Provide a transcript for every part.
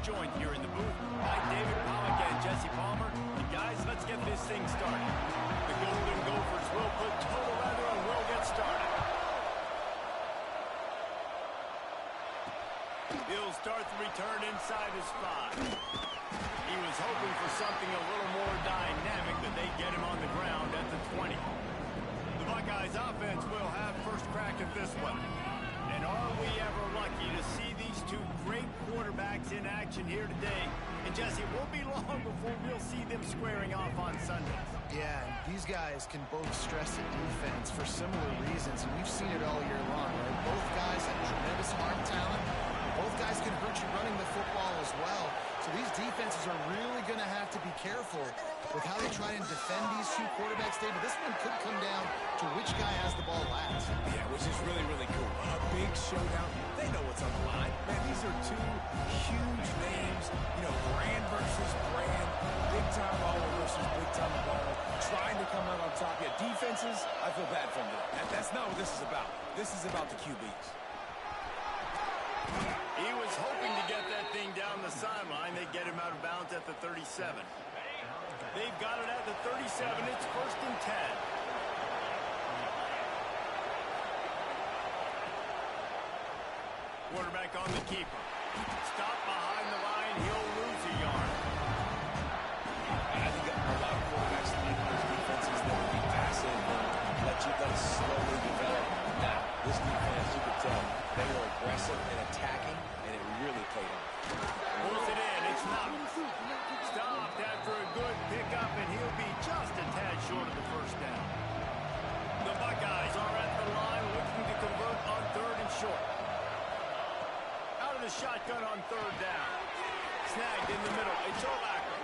joined here in the booth by David Pollock and Jesse Palmer. And guys, let's get this thing started. The Golden Gophers will put total leather and will get started. He'll start the return inside his 5. He was hoping for something a little more dynamic, but they get him on the ground at the 20. The Buckeyes offense will have first crack at this one. And are we ever lucky to see these two great quarterbacks in action here today. And Jesse, it won't be long before we'll see them squaring off on Sundays. Yeah, and these guys can both stress the defense for similar reasons, and we've seen it all year long, right? Both guys have tremendous arm talent. Both guys can hurt you running the football as well. So these defenses are really going to have to be careful with how they try and defend these two quarterbacks, David. This one could come down to which guy has the ball last. Yeah, which is really, really cool. A big showdown. They know what's on the line. Man, these are two huge names. You know, brand versus brand. Big-time baller versus big-time baller. Trying to come out on top. Yeah, defenses, I feel bad for them. That's not what this is about. This is about the QBs. He was hoping to get that thing down the sideline. They get him out of bounds at the 37. They've got it at the 37. It's 1st and 10. Quarterback on the keeper. Stop behind the line. He'll lose a yard. I think a lot of quarterbacks like those defenses that will be passive and let it slowly develop. Now, this defense, you could tell, they were aggressive and attacking, and it really paid off. Pulls it in. It's stopped after a good pickup, and he'll be just a tad short of the first down. The Buckeyes are at the line looking to convert on 3rd and short. Out of the shotgun on 3rd down. Snagged in the middle. It's Olacker.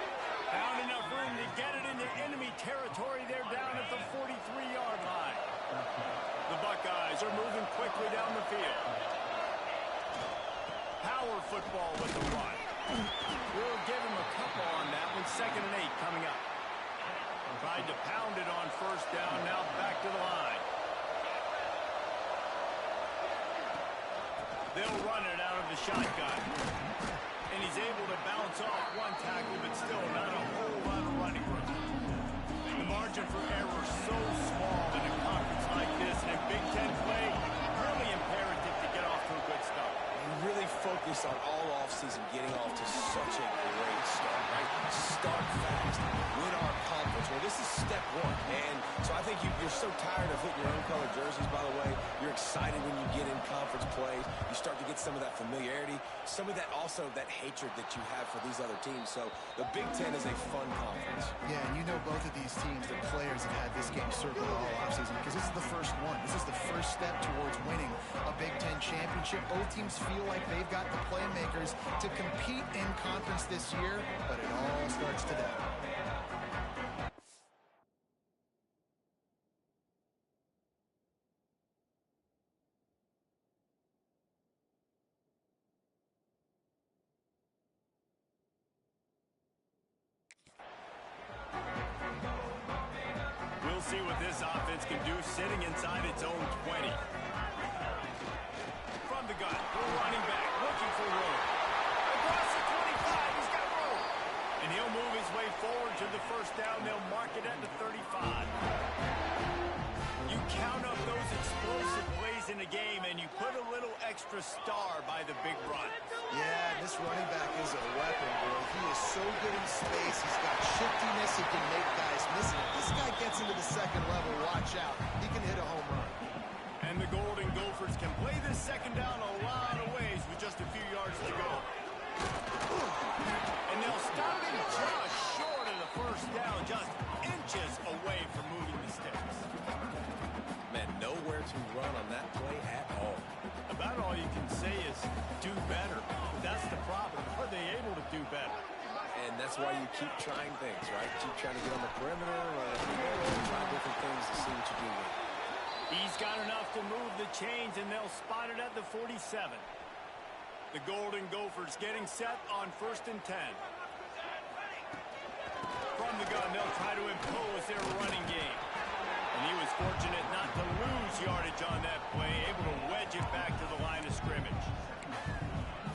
Found enough room to get it into enemy territory. They're down at the 43-yard line. The Buckeyes are moving quickly down the field. Power football with the run. We'll give him a couple on that one. 2nd and 8 coming up. Tried to pound it on 1st down. Now back to the line. They'll run it out of the shotgun. And he's able to bounce off one tackle, but still not a whole lot of running room. The margin for error so small in a conference like this, and in Big Ten play, really imperative to get off to a good start. We really focus on all offseason getting off to such a great start, right? Start fast, win our conference. Well, this is step 1, and so I think you're so tired of hitting your own color jerseys, by the way. You're excited when you get in conference plays. You start to get some of that familiarity, some of that also that hatred that you have for these other teams. So the Big Ten is a fun conference. Yeah, and you know both of these teams, the players have had this game circled all offseason because this is the first one. This is the first step towards winning a Big Ten championship. Both teams feel like they've got the playmakers to compete in conference this year, but it all starts today. We'll see what this offense can do sitting inside its own 20. From the gun, the running back looking for room. Across the 25, he's got room. And he'll move his way forward to the 1st down. They'll mark it at the 35. You count up those explosive plays in the game, and you put a little extra star by the big run. Yeah, this running back is a weapon, boy. He is so good in space. He's got shiftiness. He can make guys miss it. If this guy gets into the 2nd level, watch out. He can hit a home run. And the Golden Gophers can play this 2nd down a lot of ways with just a few yards to go. And they'll stop him just short of the 1st down, just inches away from moving the sticks. Man, nowhere to run on that play at all. About all you can say is do better. That's the problem. Are they able to do better? And that's why you keep trying things, right? Keep trying to get on the perimeter, run up the middle, try different things to see what you do with it. He's got enough to move the chains, and they'll spot it at the 47. The Golden Gophers getting set on 1st and 10. From the gun, they'll try to impose their running game. And he was fortunate not to lose yardage on that play, able to wedge it back to the line of scrimmage.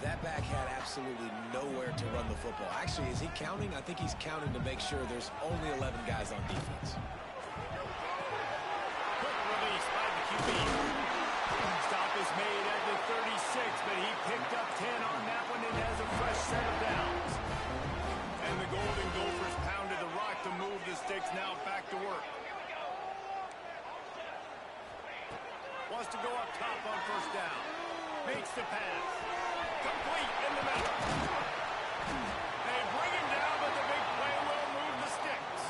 That back had absolutely nowhere to run the football. Actually, is he counting? I think he's counting to make sure there's only 11 guys on defense. Quick release by the QB. Stop is made at the 36, but he picked up 10 on that one and has a fresh set of downs. And the Golden Gophers pounded the rock to move the sticks now back to work. Wants to go up top on first down. Makes the pass. Complete in the middle. They bring him down, but the big play will move the sticks.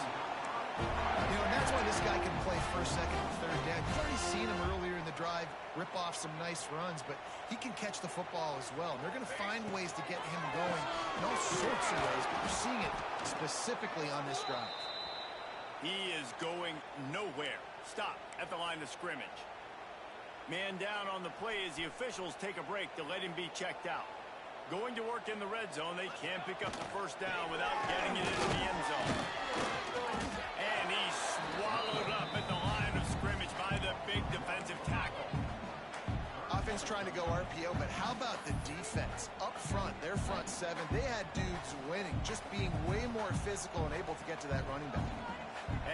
You know, and that's why this guy can play first, second, and third down. You've already seen him earlier in the drive rip off some nice runs, but he can catch the football as well. And they're going to find ways to get him going in all sorts of ways, but you're seeing it specifically on this drive. He is going nowhere. Stop at the line of scrimmage. Man down on the play as the officials take a break to let him be checked out. Going to work in the red zone, they can't pick up the first down without getting it into the end zone. And he's swallowed up at the line of scrimmage by the big defensive tackle. Offense trying to go RPO, but how about the defense? Up front, their front seven, they had dudes winning, just being way more physical and able to get to that running back.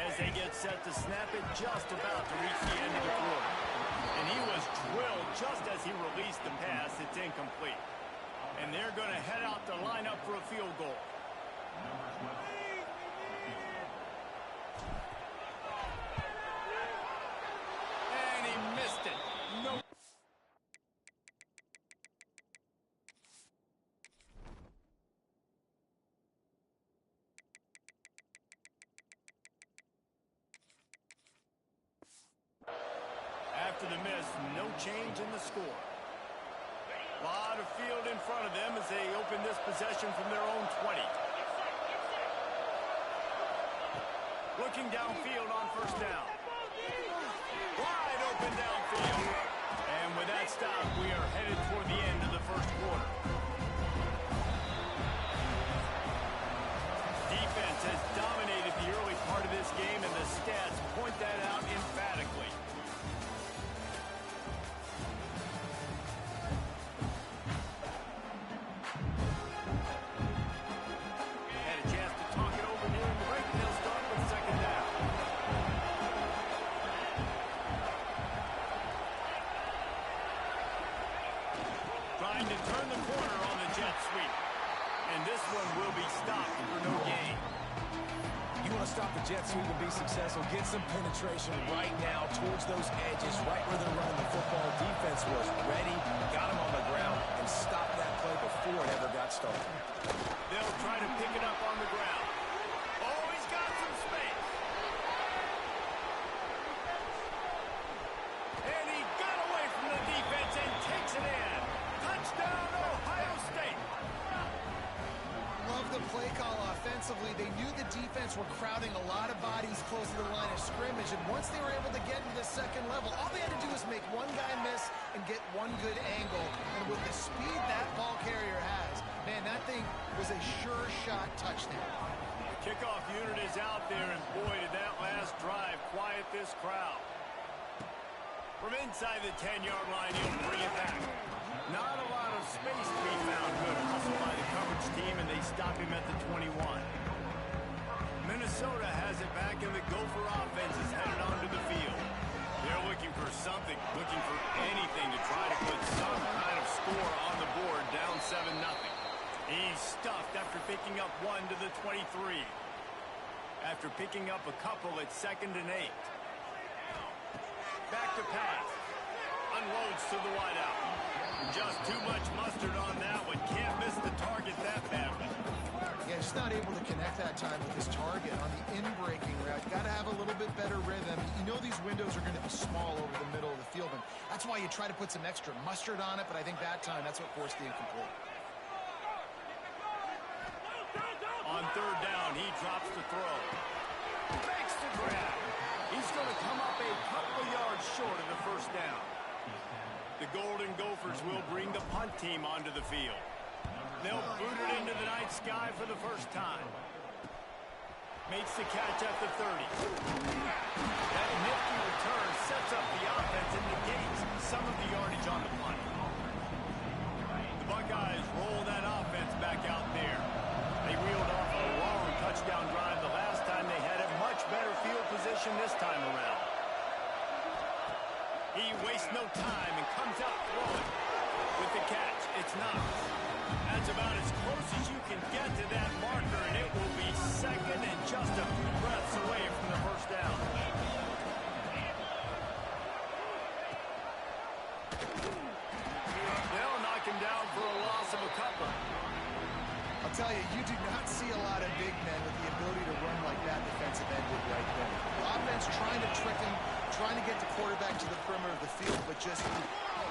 As they get set to snap it, just about to reach the end of the quarter. And he was drilled just as he released the pass. It's incomplete. And they're going to head out to line up for a field goal. And he missed it. No. After the miss, no change in the score. A lot of field in front of them as they open this possession from their own 20. Looking downfield on first down. Wide open downfield. And with that stop, we are headed toward the end of the first quarter. Defense has dominated the early part of this game, and the stats point that out emphatically. Trying to turn the corner on the jet sweep. And this one will be stopped for no gain. You want to stop the jet sweep and be successful, get some penetration right now towards those edges, right where they're running the football. Defense was ready, got him on the ground, and stopped that play before it ever got started. They'll try to pick it up on the ground. Oh, he's got some space. And he got away from the defense and takes it in. Touchdown, Ohio State. Love the play call offensively. They knew the defense were crowding a lot of bodies close to the line of scrimmage, and once they were able to get into the second level, all they had to do was make one guy miss and get one good angle. And with the speed that ball carrier has, man, that thing was a sure shot touchdown. The kickoff unit is out there, and boy, did that last drive quiet this crowd. From inside the 10-yard line, he'll bring it back. Not a lot of space to be found. Good hustle by the coverage team, and they stop him at the 21. Minnesota has it back, and the Gopher offense is headed onto the field. They're looking for something, looking for anything to try to put some kind of score on the board, down 7-0. He's stuffed after picking up one to the 23. After picking up a couple at 2nd and 8. Back to pass. Unloads to the wideout. Just too much mustard on that one. Can't miss the target that badly. Yeah, just not able to connect that time with his target on the in-breaking route. Got to have a little bit better rhythm. You know these windows are going to be small over the middle of the field, and that's why you try to put some extra mustard on it, but I think that time, that's what forced the incomplete. On 3rd down, he drops the throw. Makes the grab. He's going to come up a couple of yards short of the first down. The Golden Gophers will bring the punt team onto the field. They'll boot it into the night sky for the first time. Makes the catch at the 30. That nifty return sets up the offense and negates some of the yardage on the punt. The Buckeyes roll that couple. I'll tell you, you do not see a lot of big men with the ability to run like that defensive end did right there. The offense trying to trick him, trying to get the quarterback to the perimeter of the field, but just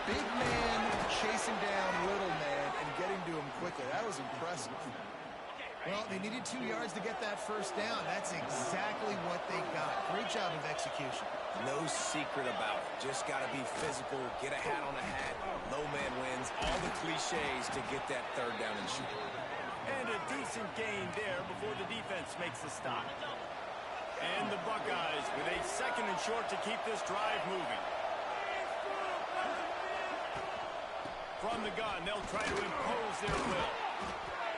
big man chasing down little man and getting to him quickly. That was impressive. Well, they needed 2 yards to get that first down. That's exactly what they got. Great job of execution. No secret about it. Just got to be physical, get a hat on a hat, low man wins, all the cliches to get that third down and shoot. And a decent gain there before the defense makes the stop. And the Buckeyes with a 2nd and short to keep this drive moving. From the gun, they'll try to impose their will.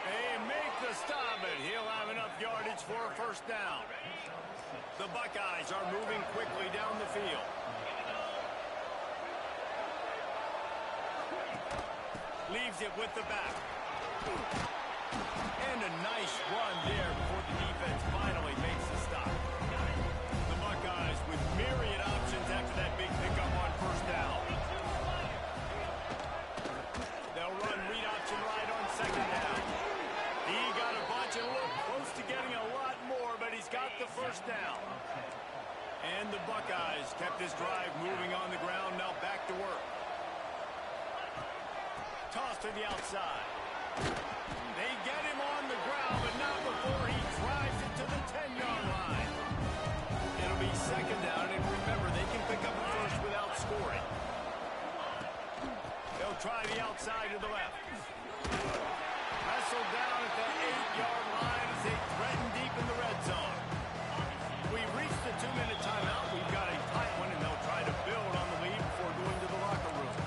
They make the stop, and he'll have enough yardage for a first down. The Buckeyes are moving quickly down the field. Leaves it with the back. And a nice run there before the defense finally makes the stop. The Buckeyes with myriad options after that big pickup on first down. They'll run read option right on 2nd down. He got a bunch and looked close to getting a lot more, but he's got the first down. And the Buckeyes kept this drive moving on the ground, now back to work. Toss to the outside. They get him on the ground, but not before he drives it to the 10-yard line. It'll be 2nd down, and remember, they can pick up a first without scoring. They'll try the outside to the left. Wrestled down at the 8-yard line as they threaten deep in the red zone. We reached the 2-minute timeout. We've got a tight one, and they'll try to build on the lead before going to the locker room.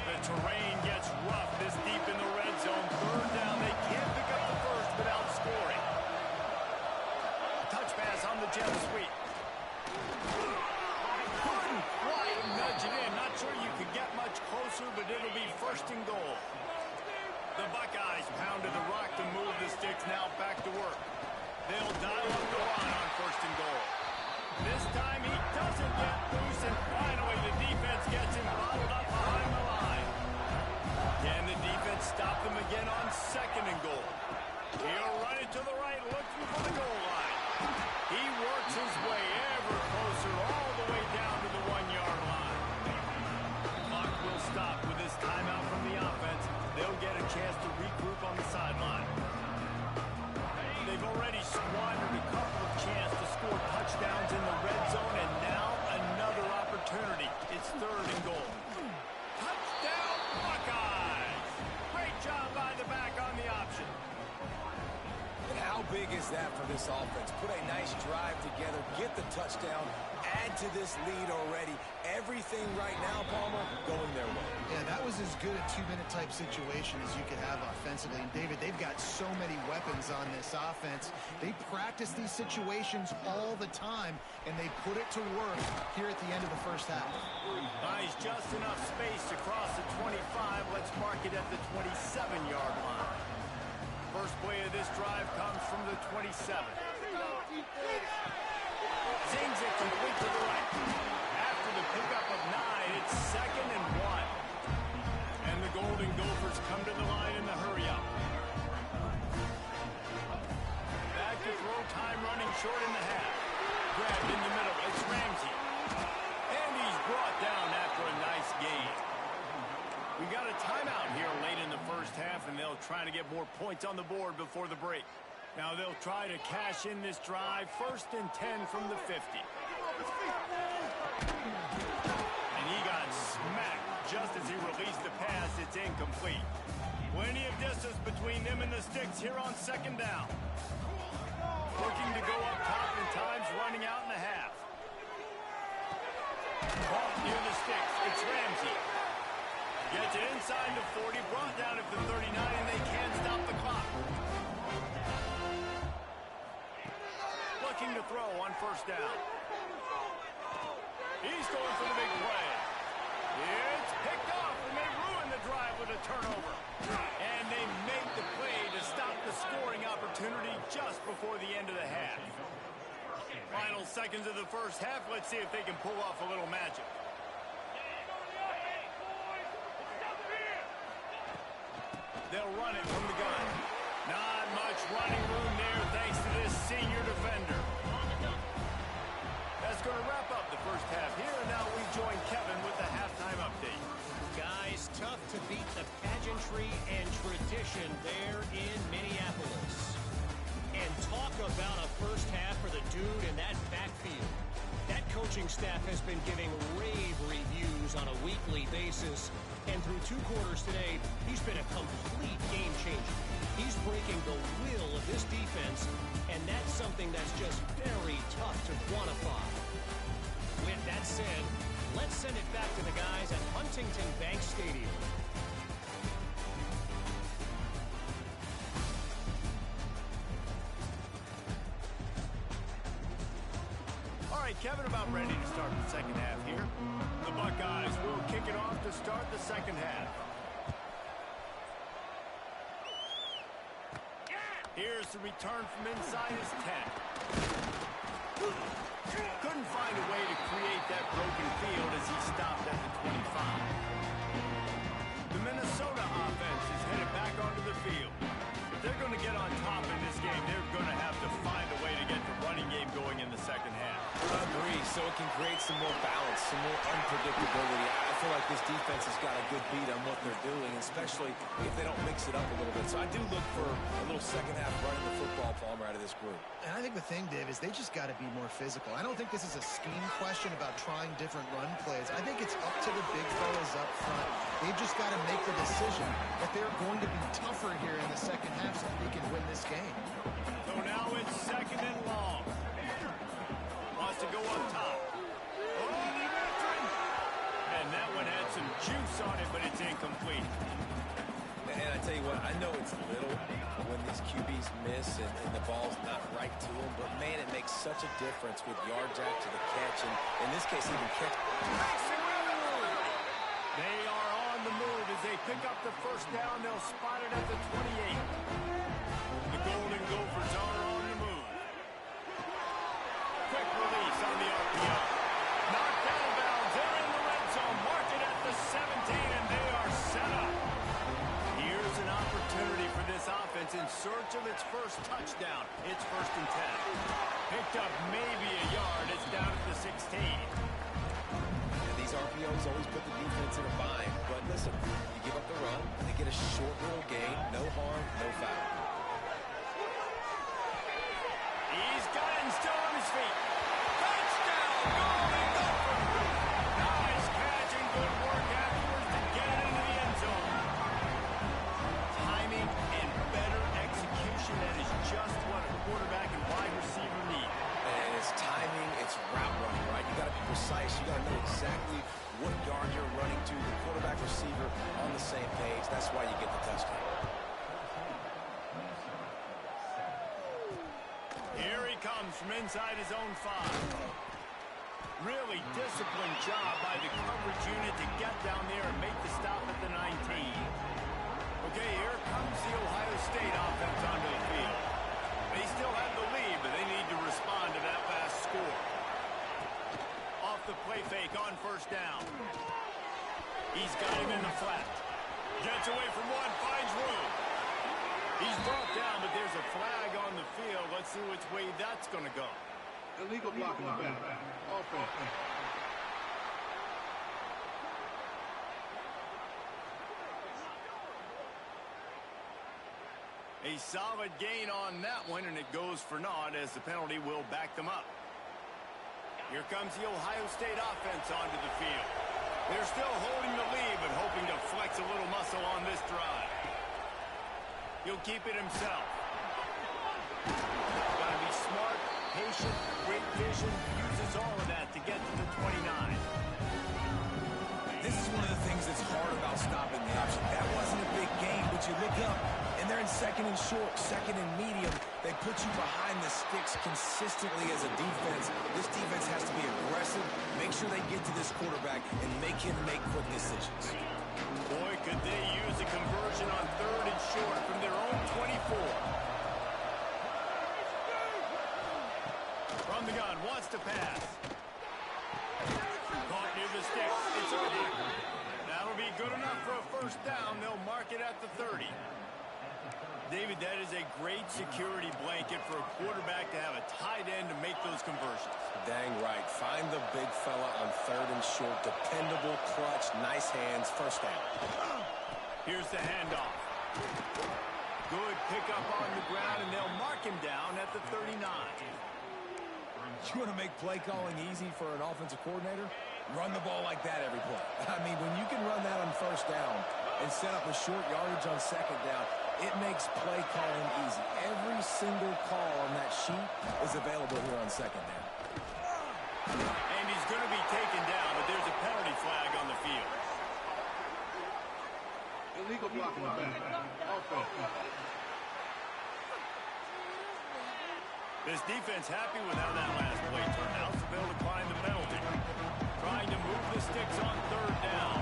The terrain gets rough this deep in the red zone. 3rd down. They can't pick up the first without scoring. Touch pass on the jet sweep. Couldn't quite nudge it in. Not sure you could get much closer, but it'll be 1st and goal. The Buckeyes pounded the rock to move the sticks, now back to work. They'll dial up the run on 1st and goal. This time he doesn't get loose, and finally the defense gets him bottled up behind the line. Can the defense stop them again on 2nd and goal? He'll run it to the right, looking for the goal line. He works his way ever closer, all the way down to the 1-yard line. Clock will stop with this timeout from the offense. They'll get a chance to regroup on the sideline. They've already squandered a couple of chances to score touchdowns in the red zone, and now another opportunity. It's 3rd and goal. Touchdown, Buckeyes! Great job by the back on the option. And how big is that for this offense? Put a nice drive together, get the touchdown, add to this lead already. Everything right now, Palmer, going their way. Yeah, that was as good a 2-minute type situation as you could have offensively. And David, they've got so many weapons on this offense. They practice these situations all the time, and they put it to work here at the end of the first half. Nice, just enough space to cross the 25. Let's mark it at the 27-yard line. First play of this drive comes from the 27. Zings it complete to the right. After the pickup of 9, it's 2nd and 1. And the Golden Gophers come to the line in the hurry-up. Back to throw, time running short in the half. Grabbed in the middle, it's Ramsey. And he's brought down after a nice gain. We got a timeout here late in the first half, and they'll try to get more points on the board before the break. Now they'll try to cash in this drive, 1st and 10 from the 50. And he got smacked just as he released the pass. It's incomplete. Plenty of distance between them and the sticks here on 2nd down. Looking to go up top, and time's running out in the half. Ball near the sticks. It's Ramsey. Gets it inside the 40, brought down at the 39, and they can't stop the clock. Looking to throw on 1st down. He's going for the big play. It's picked off, and they ruin the drive with a turnover. And they make the play to stop the scoring opportunity just before the end of the half. Final seconds of the first half. Let's see if they can pull off a little magic. run it from the gun. Not much running room there thanks to this senior defender. That's going to wrap up the first half here, and now we join Kevin with the halftime update. Guys, tough to beat the pageantry and tradition there in Minneapolis. And talk about a first half for the dude in that backfield. That coaching staff has been giving rave reviews on a weekly basis. And through 2 quarters today, he's been a complete game changer. He's breaking the will of this defense, and that's something that's just very tough to quantify. With that said, let's send it back to the guys at Huntington Bank Stadium. All right, Kevin, about ready to start the second half here. The Buckeyes will kick it off to start the second half. Here's the return from inside his 10. Couldn't find a way to create that broken field as he stopped at the 25. The Minnesota offense is headed back onto the field. If they're going to get on top in this game, they're going to have to find a way to get the running game going in the second half. I agree, so it can create some more balance, some more unpredictability. I feel like this defense has got a good beat on what they're doing, especially if they don't mix it up a little bit. So I do look for a little second half running the football Palmer out of this group. And I think the thing, Dave, is they just got to be more physical. I don't think this is a scheme question about trying different run plays. I think it's up to the big fellas up front. They've just got to make the decision that they're going to be tougher here in the second half so that they can win this game. So now it's second and long. Wants to go up top. Oh, they're after him. And that one had some juice on it, but it's incomplete. And I tell you what, I know it's little when these QBs miss and the ball's not right to them, but man, it makes such a difference with yards after the catch, and in this case, even catch. They are on the move as they pick up the first down. They'll spot it at the 28. The Golden Gophers are on the move. Quick release on the RPO. Knocked out of bounds. They're in the red zone. Mark it at the 17, and they are set up. Here's an opportunity for this offense in search of its first touchdown. It's first and 10. Picked up maybe a yard. It's down at the 16. And these RPOs always put the defense in a bind. But listen, you give up the run, they get a short little gain. No harm, no foul. He's got it and still on his feet. Touchdown! Golden Gophers! Nice catch and good work afterwards to get it into the end zone. Timing and better execution, that is just what a quarterback and wide receiver need. And it's timing, it's route running, right? You got to be precise. You got to know exactly what yard you're running to. The quarterback, receiver on the same page. That's why you get the touchdown. Here he comes from inside his own 5. Really disciplined job by the coverage unit to get down there and make the stop at the 19. Okay, here comes the Ohio State offense onto the field. They still have the lead, but they need to respond to that fast score. Off the play fake on first down. He's got him in the flat. Gets away from one, finds room. He's brought down, but there's a flag on the field. Let's see which way that's going to go. Illegal block in the back. Offense. A solid gain on that one, and it goes for naught as the penalty will back them up. Here comes the Ohio State offense onto the field. They're still holding the lead, but hoping to flex a little muscle on this drive. He'll keep it himself. Got to be smart, patient, great vision, uses all of that to get to the 29. This is one of the things that's hard about stopping the option. That wasn't a big gain, but you look up, and they're in second and short, second and medium. They put you behind the sticks consistently as a defense. This defense has to be aggressive, make sure they get to this quarterback, and make him make quick decisions. Boy, could they use a conversion on third and short from their own 24. From the gun, wants to pass. Caught near the sticks. It's a back. That'll be good enough for a first down. They'll mark it at the 30. David, that is a great security blanket for a quarterback to have a tight end to make those conversions. Dang right. Find the big fella on 3rd and short. Dependable, clutch, nice hands, first down. Here's the handoff. Good pickup on the ground, and they'll mark him down at the 39. You want to make play calling easy for an offensive coordinator? Run the ball like that every play. I mean, when you can run that on first down and set up a short yardage on second down, it makes play calling easy. Every single call on that sheet is available here on second down. And he's going to be taken down, but there's a penalty flag on the field. Illegal block in the back. Offense. This defense happy with how that last play turned out, so they'll decline the penalty. Trying to move the sticks on 3rd down.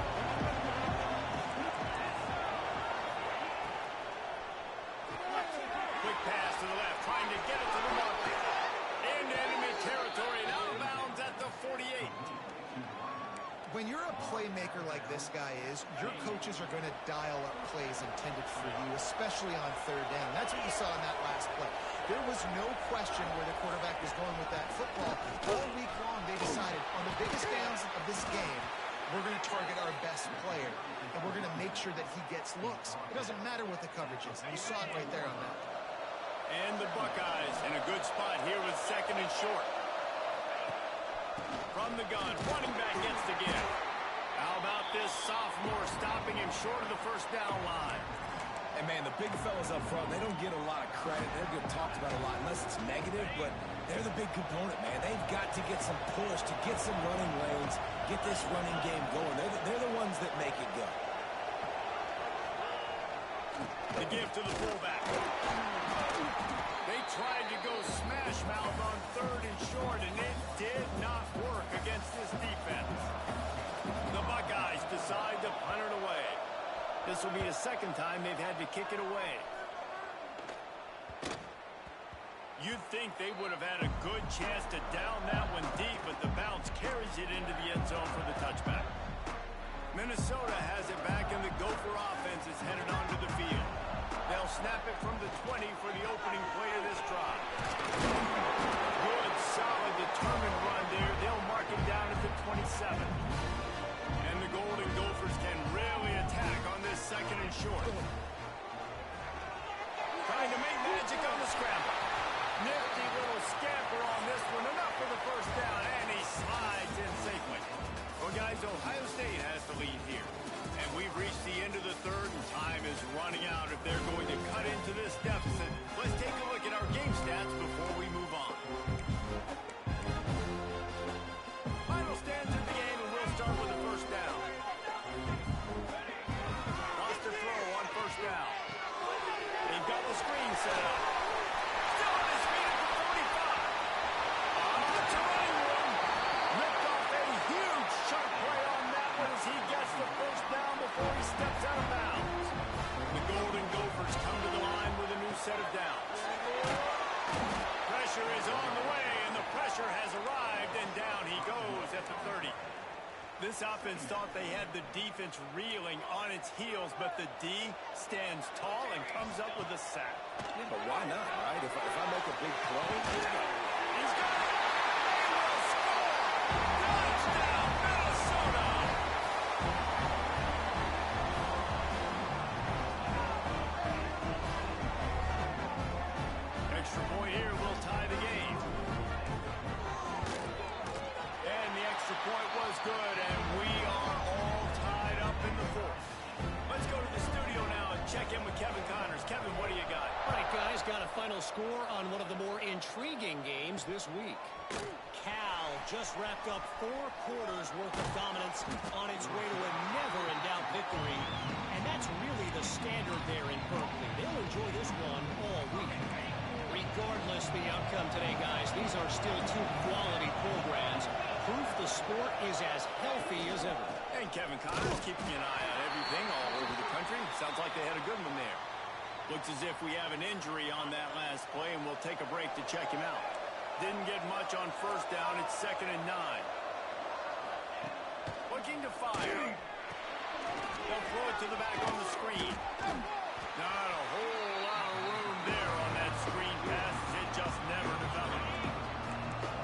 Quick pass to the left, trying to get it to the marker. Into enemy territory, and out of bounds at the 48. When you're a playmaker like this guy is, your coaches are going to dial up plays intended for you, especially on 3rd down. That's what you saw in that last play. There was no question where the quarterback was going with that football. All week long, they decided on the biggest downs of this game, we're going to target our best player, and we're going to make sure that he gets looks. It doesn't matter what the coverage is. And you saw it right there on that. And the Buckeyes in a good spot here with 2nd and short. From the gun, running back gets the give. How about this sophomore stopping him short of the first down line? And, man, the big fellas up front, they don't get a lot of credit. They don't get talked about a lot unless it's negative, but they're the big component, man. They've got to get some push, to get some running lanes, get this running game going. They're the ones that make it go. The give to the fullback. They tried to go smash mouth on 3rd and short, and it did not work against this defense. The Buckeyes decide to punt it away. This will be the 2nd time they've had to kick it away. You'd think they would have had a good chance to down that one deep, but the bounce carries it into the end zone for the touchback. Minnesota has it back, and the Gopher offense is headed onto the field. They'll snap it from the 20 for the opening play of this drive. Good, solid, determined run there. They'll mark him down at the 27. And the Golden Gophers can really attack on this 2nd and short. Trying to make magic on the scramble. Nifty little scamper on this one. Enough for the first down, and he slides in safely. Well, guys, Ohio State has the lead here. And we've reached the end of the 3rd, and time is running out if they're going to cut into this deficit. Let's take a look at our game stats before we move on. Final stands in the game, and we'll start with the first down. Lost to throw on first down. They've got the screen set up. Still on his feet at the 45. On to running room. Ripped off a huge sharp play on that one as he gets the first down before he steps out of bounds. The Golden Gophers come to the line with a new set of downs. Pressure is on the way, and the pressure has arrived, and down he goes at the 30. This offense thought they had the defense reeling on its heels, but the D stands tall and comes up with a sack. Yeah, but why not, right? If I make a big play, He's got it! They will score! Touchdown, Minnesota! Extra point here will tie the game. And the extra point was good, and we are all tied up in the 4th. Let's go to the studio now and check in with Kevin Connors. Kevin, what do you got? All right, guys, got a final score on one of the more intriguing games this week. Cal just wrapped up 4 quarters worth of dominance on its way to a never-in-doubt victory. And that's really the standard there in Berkeley. They'll enjoy this one all week. Regardless the outcome today, guys, these are still 2 quality programs. Proof the sport is as healthy as ever. And Kevin Connors keeping an eye on everything all over the country. Sounds like they had a good one there. Looks as if we have an injury on that last play, and we'll take a break to check him out. Didn't get much on first down. It's 2nd and 9. Looking to fire. They'll throw it to the back on the screen. Not a whole lot of passes, it just never developed.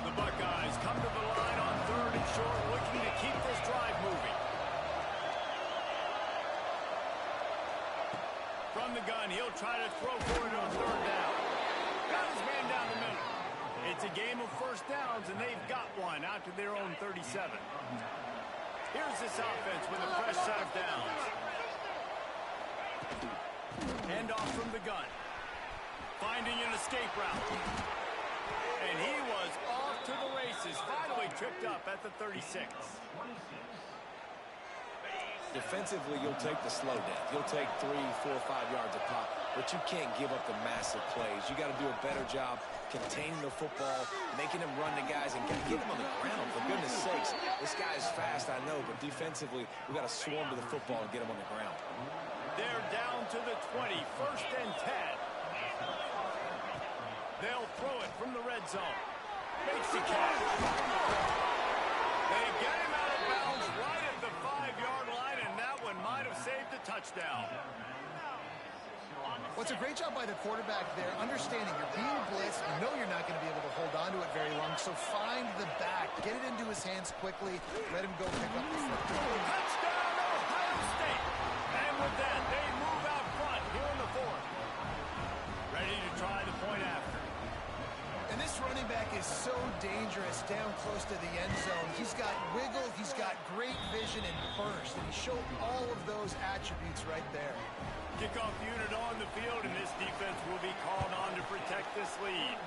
The Buckeyes come to the line on 3rd and short, looking to keep this drive moving. From the gun, he'll try to throw for it on 3rd down. Got his man down the middle. It's a game of first downs, and they've got one out to their own 37. Here's this offense with a fresh set of downs. Hand off from the gun. Finding an escape route. And he was off to the races. Finally tripped up at the 36. Defensively, you'll take the slow down. You'll take 3, 4, 5 yards a pop, but you can't give up the massive plays. You got to do a better job containing the football, making him run to guys, and get him on the ground. For goodness sakes, this guy is fast, I know, but defensively, we got to swarm to the football and get him on the ground. They're down to the 20, 1st and 10. They'll throw it from the red zone. Makes the catch. They get him out of bounds right at the 5-yard line, and that one might have saved a touchdown. Well, it's a great job by the quarterback there, understanding you're being blitzed, you know you're not going to be able to hold on to it very long, so find the back, get it into his hands quickly, let him go pick up the football. Touchdown, Ohio State! And with that, they move out front here in the 4th. Ready to try the point after. And this running back is so dangerous down close to the end zone. He's got wiggle, he's got great vision and burst, and he showed all of those attributes right there. Kickoff unit on the field, and this defense will be called on to protect this lead.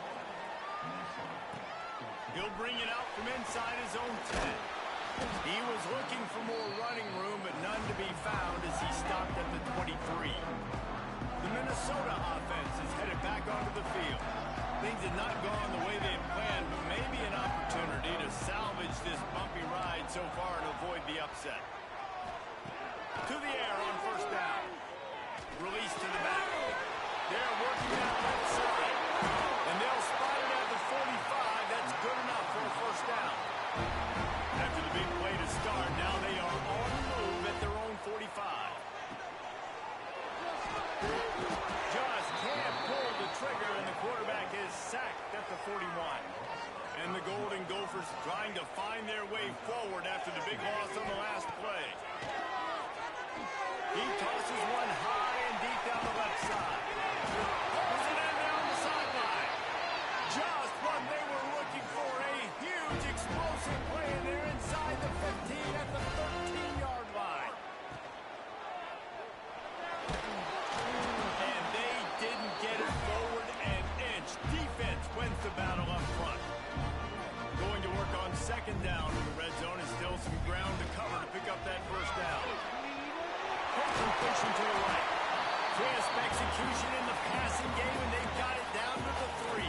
He'll bring it out from inside his own 10. He was looking for more running room, but none to be found as he stopped at the 23. The Minnesota offense is headed back onto the field. Things had not gone the way they had planned, but maybe an opportunity to salvage this bumpy ride so far and avoid the upset. To the air on 1st down. Release to the back. They're working that left side. And they'll spot it at the 45. That's good enough for a 1st down. After the big play to start, now they are on the move at their own 45. Just can't pull the trigger, and the quarterback is sacked at the 41. And the Golden Gophers trying to find their way forward after the big loss on the last play. He tosses one high and deep down the left side. Pulls it in down the sideline. Just what they were looking for, a huge explosive play, and they're inside the 15 at the 13-yard line. And they didn't get it forward an inch. Defense wins the battle up front. Going to work on 2nd down in the red zone, and still some ground to cover to pick up that 1st down. Completion to the right. Crisp execution in the passing game, and they've got it down to the 3.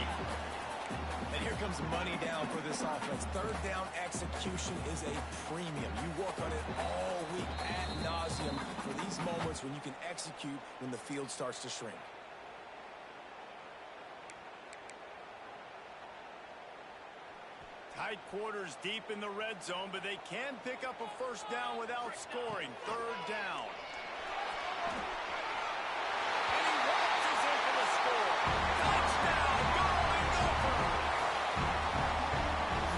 And here comes money down for this offense. 3rd down execution is a premium. You work on it all week ad nauseum for these moments when you can execute when the field starts to shrink. Tight quarters deep in the red zone, but they can pick up a 1st down without scoring. 3rd down. And he launches in for the score. Touchdown, Golden Gophers!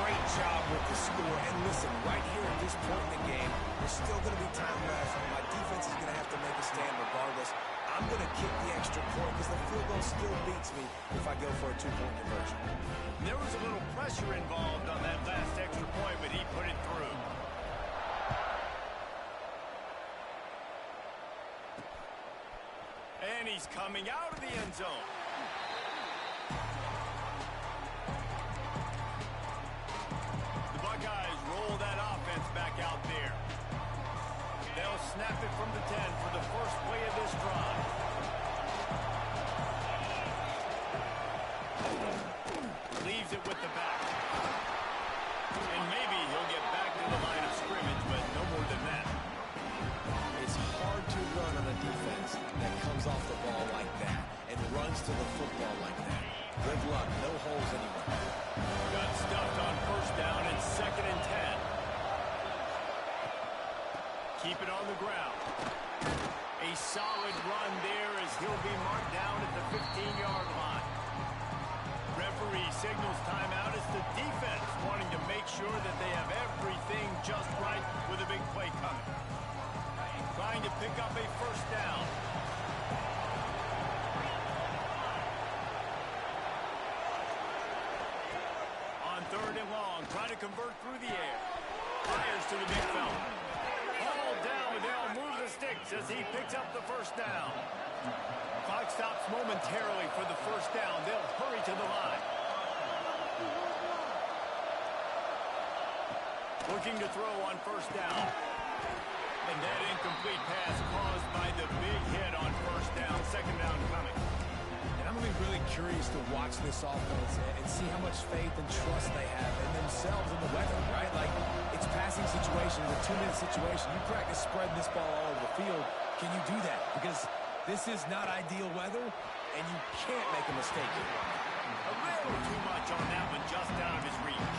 Great job with the score. And listen, right here at this point in the game, there's still going to be time left. My defense is going to have to make a stand regardless. I'm going to kick the extra point because the field goal still beats me if I go for a 2-point conversion. There was a little pressure involved on that last extra point, but he put it through. And he's coming out of the end zone. The Buckeyes roll that offense back out there. They'll snap it from the 10 for the first play of this drive. Leaves it with the back. And maybe he'll get back to the line of scrimmage, but no more than that. It's hard to run on a defense that comes off the ball like that and runs to the football like that. Good luck. No holes anywhere. Got stuffed on 1st down and 2nd and 10. Keep it on the ground. A solid run there as he'll be marked down at the 15-yard line. referee signals timeout. It's the defense wanting to make sure that they have everything just right with a big play coming. Trying to pick up a first down. On third and long, trying to convert through the air. Fires to the big fella. All down, they'll move the sticks as he picks up the first down. Clock stops momentarily for the first down. They'll hurry to the line. Looking to throw on first down. And that incomplete pass caused by the big hit on first down. Second down coming. And I'm going to be really curious to watch this offense and see how much faith and trust they have in themselves and the weather, right? Like, it's passing situation, it's a 2-minute situation. You practice spreading this ball all over the field. Can you do that? Because this is not ideal weather, and you can't make a mistake here. A little too much on that one, just out of his reach.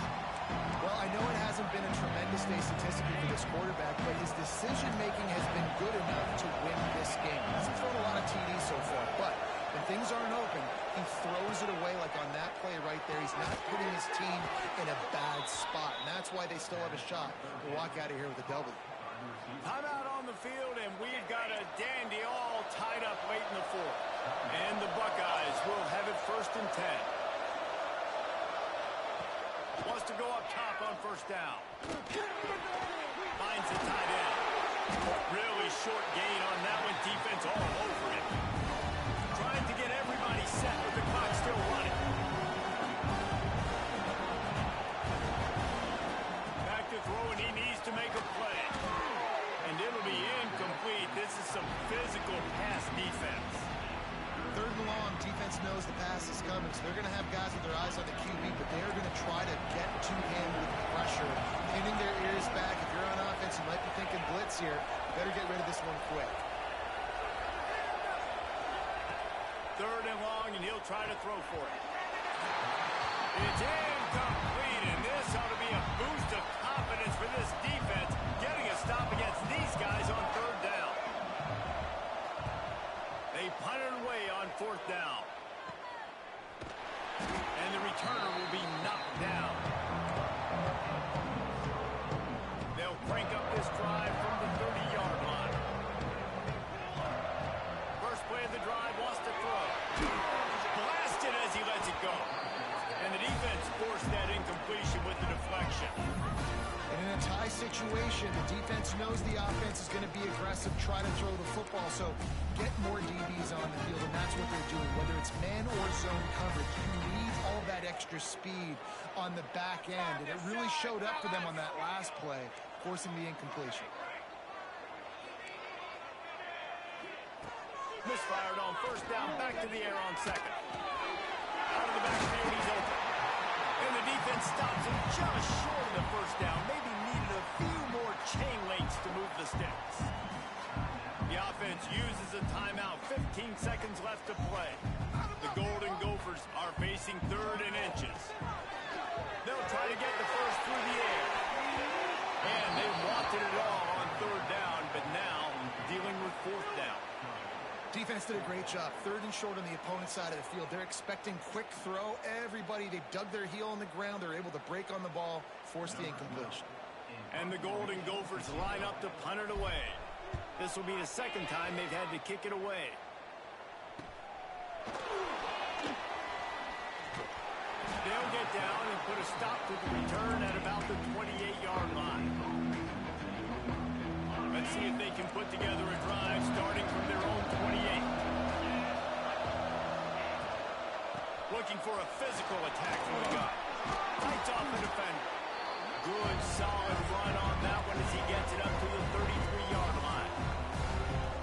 Well, I know it hasn't been a tremendous day statistically for this quarterback, but his decision-making has been good enough to win this game. He hasn't thrown a lot of TDs so far, but when things aren't open, he throws it away like on that play right there. He's not putting his team in a bad spot, and that's why they still have a shot to walk out of here with a W. Timeout on the field, and we've got a dandy all tied up late in the fourth. And the Buckeyes will have it first and 10. Wants to go up top on first down. Finds the tight end. Really short gain on that one. Defense all over it. Trying to get everybody set with the clock still running. Back to throw, and he needs to make a play. And it'll be incomplete. This is some physical pass defense. Third and long, defense knows the pass is coming, so they're going to have guys with their eyes on the QB, but they are going to try to get to him with pressure, pinning their ears back. If you're on offense, you might be thinking blitz here. You better get rid of this one quick. Third and long, and he'll try to throw for it. It's incomplete, and this ought to be a boost of confidence for this defense, getting a stop against these guys on third down. They punt it away on fourth down. And the returner will be knocked down. They'll crank up this drive from the 30-yard line. First play of the drive, wants to throw. Blasted as he lets it go. And the defense forced that incompletion with the deflection. And in a tie situation, the defense knows the offense is going to be aggressive, try to throw the football, so get more DBs on the field, and that's what they're doing. Whether it's man or zone coverage, you need all that extra speed on the back end, and it really showed up for them on that last play, forcing the incompletion. Misfired on first down, back to the air on second. Out of the backfield, he's open. And the defense stops him just short of the first down. Maybe needed a few more chain links to move the sticks. The offense uses a timeout. 15 seconds left to play. The Golden Gophers are facing third and inches. They'll try to get the first through the air. And they wanted it all on third down, but now dealing with fourth down. Defense did a great job. Third and short on the opponent's side of the field. They're expecting quick throw. Everybody, they dug their heel on the ground. They're able to break on the ball, force the incompletion. And the Golden Gophers line up to punt it away. This will be the second time they've had to kick it away. They'll get down and put a stop to the return at about the 28-yard line. Let's see if they can put together a drive starting from their own 28. Looking for a physical attack from the guy. Fights off the defender. Good, solid run on that one as he gets it up to the 33-yard line.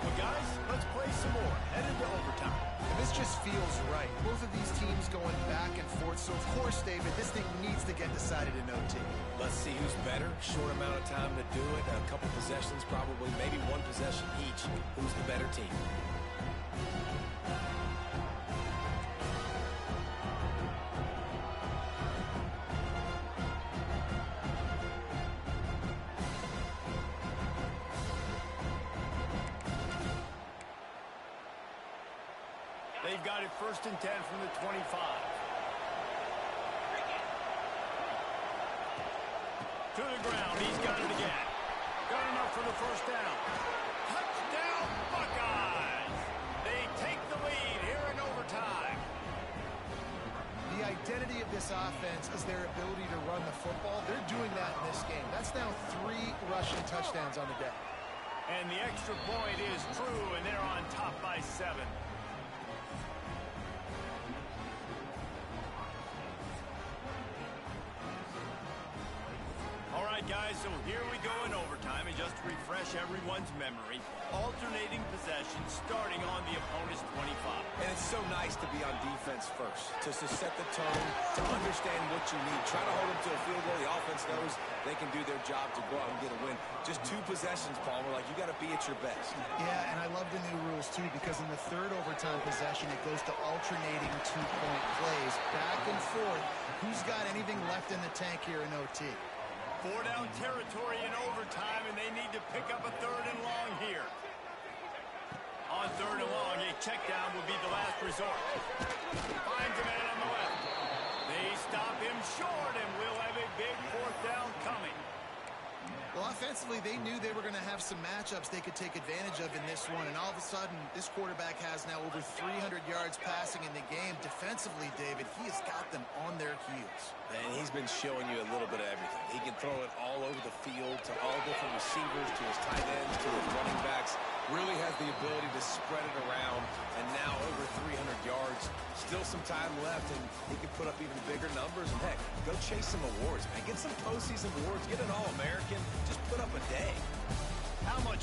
Well, guys, let's play some more. Headed to overtime. And this just feels right. Both of these teams going back and forth. So, of course, David, this thing needs to get decided in OT. Let's see who's better. Short amount of time to do it. A couple possessions, probably maybe one possession each. Who's the better team? They've got it first and 10 from the 25. To the ground. He's got it again. Got enough for the first down. Touchdown, Buckeyes. They take the lead here in overtime. The identity of this offense is their ability to run the football. They're doing that in this game. That's now 3 rushing touchdowns on the day. And the extra point is true, and they're on top by 7. All right, guys, so here we go in overtime, and just to refresh everyone's memory, alternating possessions starting on the opponent's 25. And it's so nice to be on defense first, to set the tone, to understand what you need. Try to hold them to a field goal. The offense knows they can do their job to go out and get a win. Just 2 possessions, Paul. We're like, you got to be at your best. Yeah, and I love the new rules, too, because in the 3rd overtime possession, it goes to alternating 2-point plays. Back and forth. Who's got anything left in the tank here in OT? 4-down territory in overtime, and they need to pick up a 3rd and long here. On 3rd and long, a check down would be the last resort. Finds a man on the left. They stop him short, and we'll have a big 4th down coming. Well, offensively, they knew they were going to have some matchups they could take advantage of in this one, and all of a sudden, this quarterback has now over 300 yards passing in the game. Defensively, David, he has got them on their heels. And he's been showing you a little bit of everything. He can throw it all over the field to all different receivers, to his tight ends, to his running backs. Really has the ability to spread it around, and now over 300 yards. Still some time left, and he can put up even bigger numbers. And heck, go chase some awards, man. Get some postseason awards. Get an All-American. Just put up a day. How much